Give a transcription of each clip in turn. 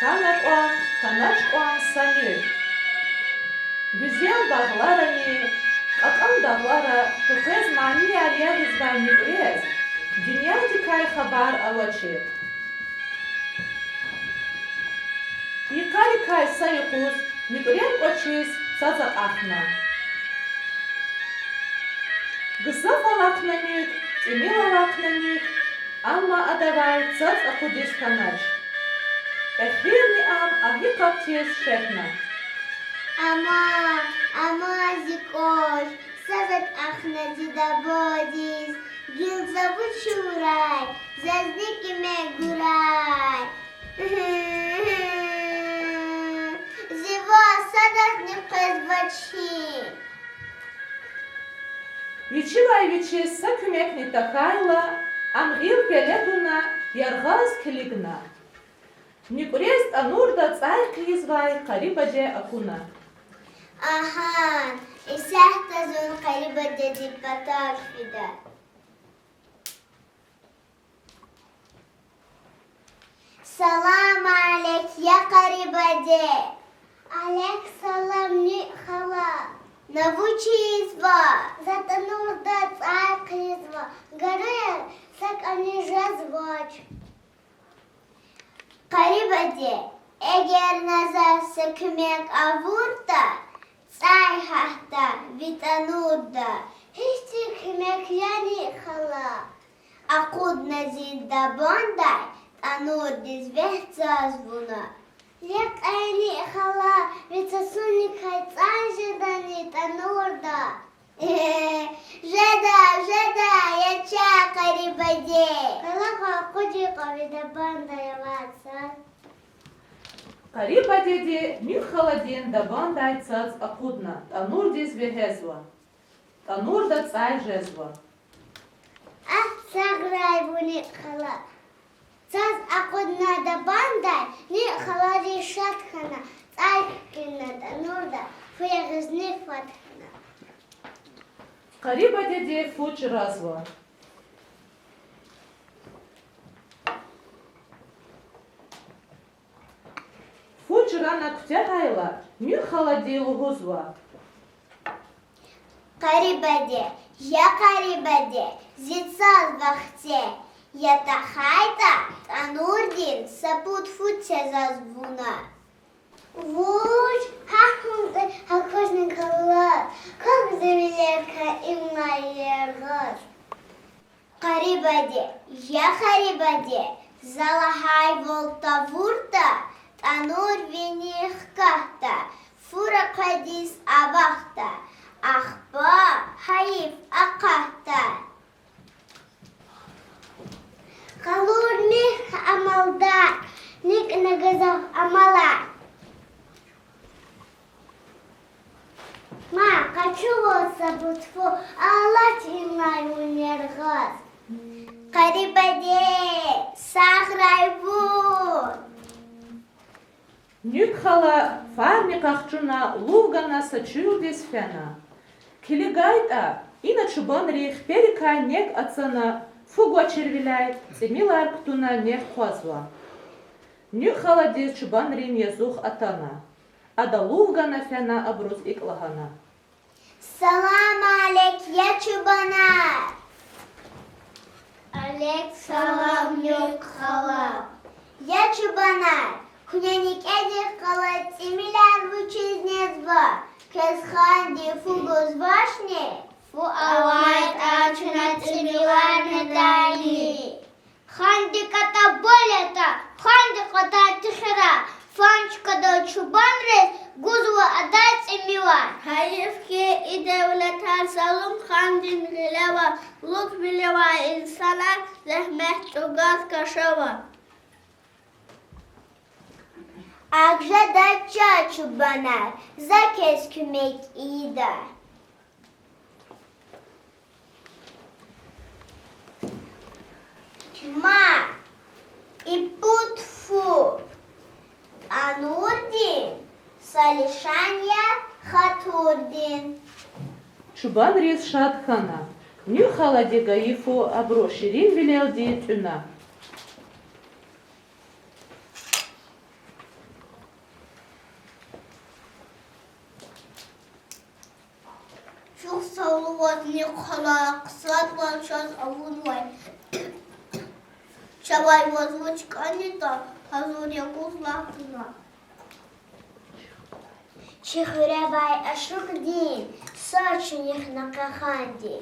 Kanat-on, kanaç-on samir. Güzel dağlarını, kakam dağlara, tıkız mani yarıya hızdan yükrez. Dünya dikay haber avaçı. Yıkay sayıkuz, yükrez oçiz, sazak ahna. Gısa falaknanık, emil alaknanık, ama adavay saz akudis kanaç. Ehirni am ahi kaptiz şekna. Ama zikoş, sazak ahna zidabodis, gil zavut şuray, zazdikime guray. Ziva sadak nipkız baçhi. Вичивай вичесса кюмекни такайла, амгил пелегуна, яргаз килигна. Никурест анурда цай кизвай, карибаде акуна. Ахан, исахтазун карибаде дипаташвида. Салам алейк, я карибаде. Алейк салам ни хала. Навучи изва, затонул да царкризва, горел, сак они жазвач. Карибаде, эгер назарса кюмек авурта, цай хахта, витанурда, хищи кюмек яни хала. Акуд назид да бондай, танур дизвехцазвуна. Лек айни хала, вицасуни хайцан жедани танурда. Жеда, яча карибаде. Калаха кудика видабанда яватса. Карибадеде нюхаладен дабандай цац акудна, танур дизвехезва. Танурда цай жезва. Ах, саграй буни хала. Цаз акудна да бандай, ни халади шатхана, цайкина да нурда, фуягызни фатхана. Карибадеде фуч разва. Фуч рана ктягайла, нюхалади лугузва. Карибаде, я карибаде, зицаз вахте. Я тахайта, танурдин, сапут футсе зазвуна. Вуч, хакошник халат, как завелерка имна ергаз. Карибаде, я карибаде, залахай волтавурта, танур венихкахта, фура кадис абахта, ахба хаиф акахта. Халур них амалда, ник нагазав амала. Ма, качувался бутфу, аллах имнай унергаз. Карибаде, сахрайбу. Нюкхала фарми кахчуна лугана сачудис фена. Килигайта, иначе банрих перекай нег ацана, фугва червиляй, цемилар ктуна нег хвазва. Нюкхала дис чубанрин язух атана. Ада лугана фена абрус иклагана. Салам алейк, я чубана. Алейк салам нюкхала. Я чубана. Куняник эдих кала цемиляр вучизнезва. Кезханди фугус вашне. Фу авайт ачуна цемиляр недали. Ханди ката болета, ханди ката тихера. Фанчка до чубанрез, гузва адай цемилар. Хаифке и девлетар салум хандин гилева. Лук билева инсана, зехмех чугаз кашева. Акжа дача чубанар, закес кюмек ида. Ма и путфу, анурдин, салишанья хатурдин. Чубанрис шатхана. Нюхала дегаифу абро ширин вилел ди тюна. возник халак, сладкий час авунвай. Чавай возвучка не так, а зоря гузлатина. Чихурявай ашукдин, сочиних на каханди.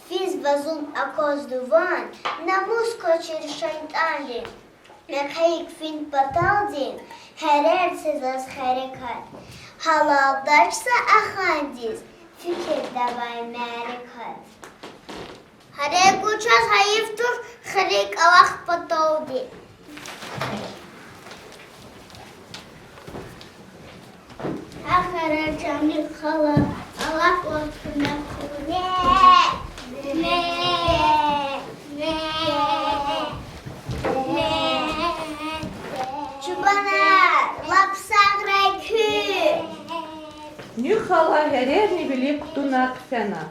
Физ вазун акоздуван, намус кочер шайтанди. Мекхейк фин паталдин, herер sezas harekat. Halaldaysa ahandis, fikir davay merikat. Hare guçaz hayiftur, xarik avaq patavdi. Akhara camil khala, Allah olsun ne. Нюхала герерни велик тунак фена.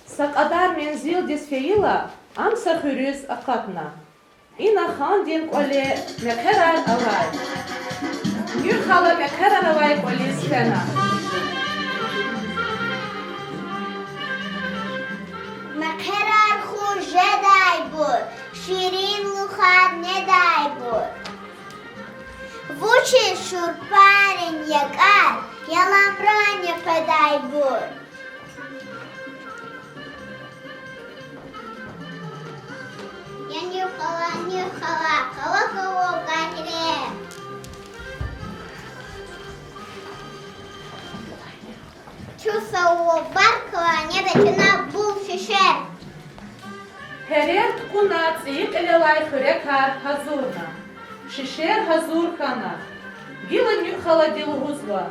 Сакадар мензил дисфеила, амса хюрюз акатна. Ина хандин коле мекерар авай. Нюхала мекерар авай колис фена. Мекерар хуже дай бур, ширин лухад не дай бур. Вучи шурпарин якар, яламране подай бур. Я нюхала, кого гахре. Чусового баркова не дочина бул шишер. Herер tkuna tsiyik elelay hürekar hazurna. Şişer hazur kana. Gila nükhala dilguzva.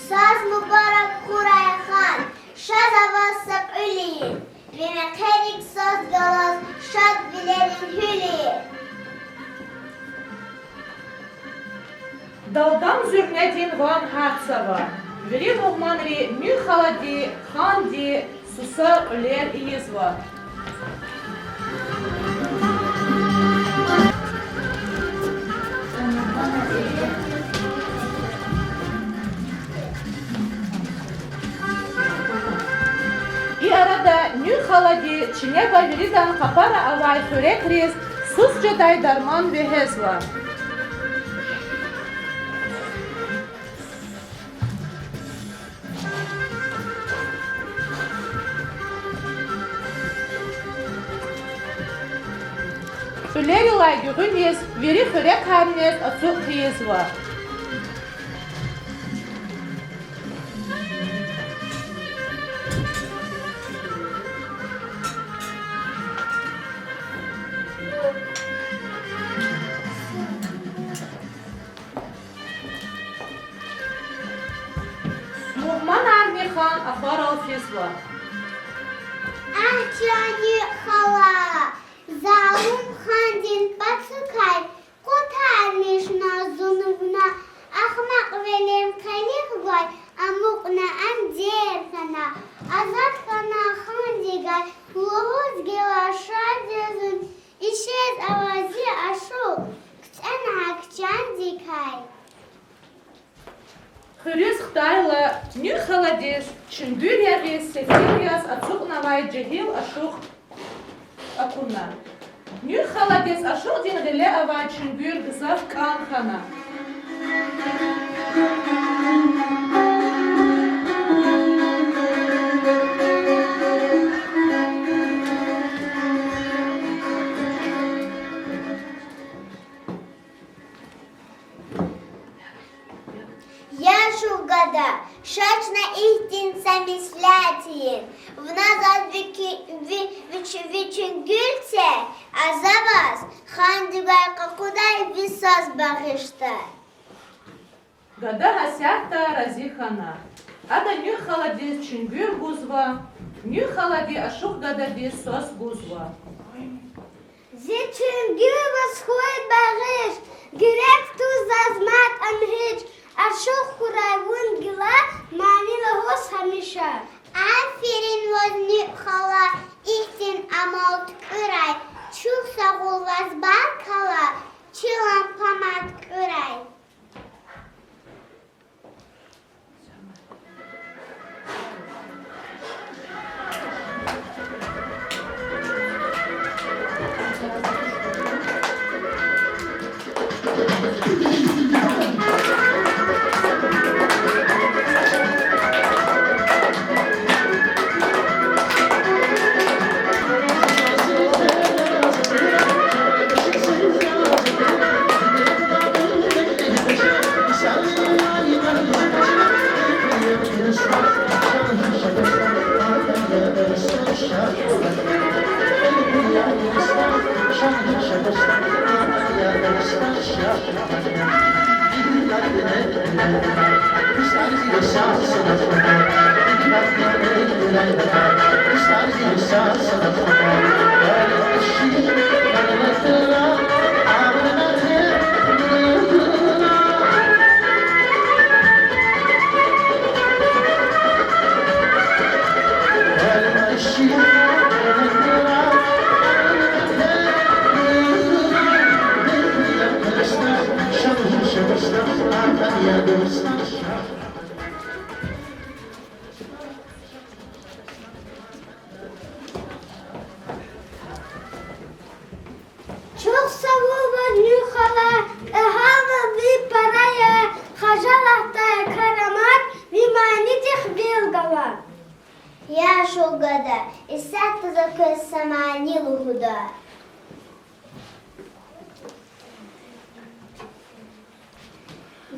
Saz mübarek kuraya khan, şad avassak öleyin. Vime kerik saz galaz, şad bilerin hüleyin. Dalgam zürnedin van hartsava. Veri muhmanri nükhala di khan di susa öler iyizva. İ arada nükhala di çineba veridan kapara avay hürek riz susca day darman ve hezva. Öler yılay güğünüz, veri hürek harnez atık hiyizva. Muhman Armi Khan afar alfizva. Ahcani hala, zalim khandin patsukay, kotarmış nazunuvna, ahmak velim kanik vay, amukna amder sana, azat kana khandigay, luhuz gila şadezun, işez avazi aşu, kçana kçandikay. Hürüz Xtayla nükhala dis çündür yagi sefiriyas atık navay cehil aşuk akuna. Nükhala dis aşuk din gile avay çündür gızaf kan khana. Я шугада, шачна ихтин самислятиин, в назад вичингюльце, а за вас хандигай какудай висас багышта. Gada hasyahta razi khana. Ada nükhala dis çündür guzva. Nükhala di aşuk gada dis sos guzva. Зичингюл восхой багыш, грек ту зазмат амхич, ашух курай вунгила, манила хос хамиша. Аферин возни хала, ихтин амалт кырай, чух сагул вазбар кала, чилам памат кырай. Çok sağ olun Nühala. Hala bir paraya hajalahta karamak vimanidik bilgalar. Я шугада, и сата за сама нилухуда.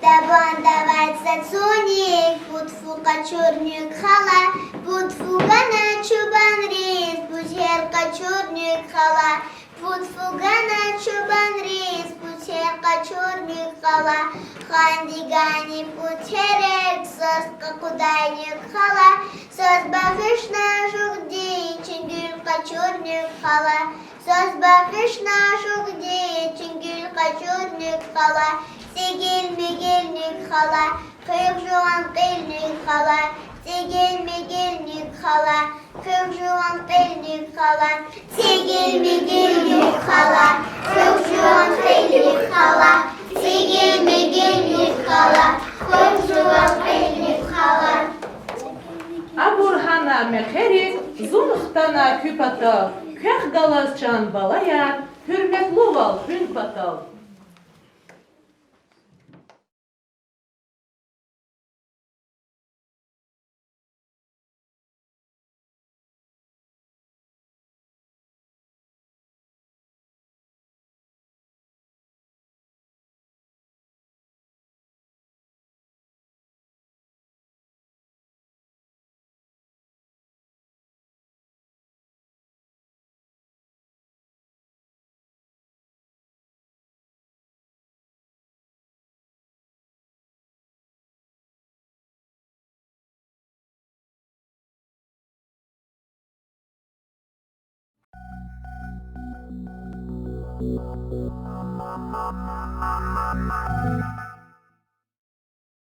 Дабан давай сацуник, будфу качурник хала, будфу гана чубан рис, бутер качурник хала, будфу гана чубан рис, бутер качурник хала, хандигани бутерек, сос какудайник хала, сос бахышна жугди, чингюл качурник хала, сос бахышна жугди, чингюл качурник хала, Sigil migilnik hala, kırk juan qilnik hala. Sigil migilnik hala, kırk juan qilnik hala. Sigil migilnik hala, kırk juan qilnik hala. Sigil migilnik hala, kırk juan qilnik hala. Абурхана мехерик, зунхтана küpata, keh galasçan balaya, hürmetli val hün patal.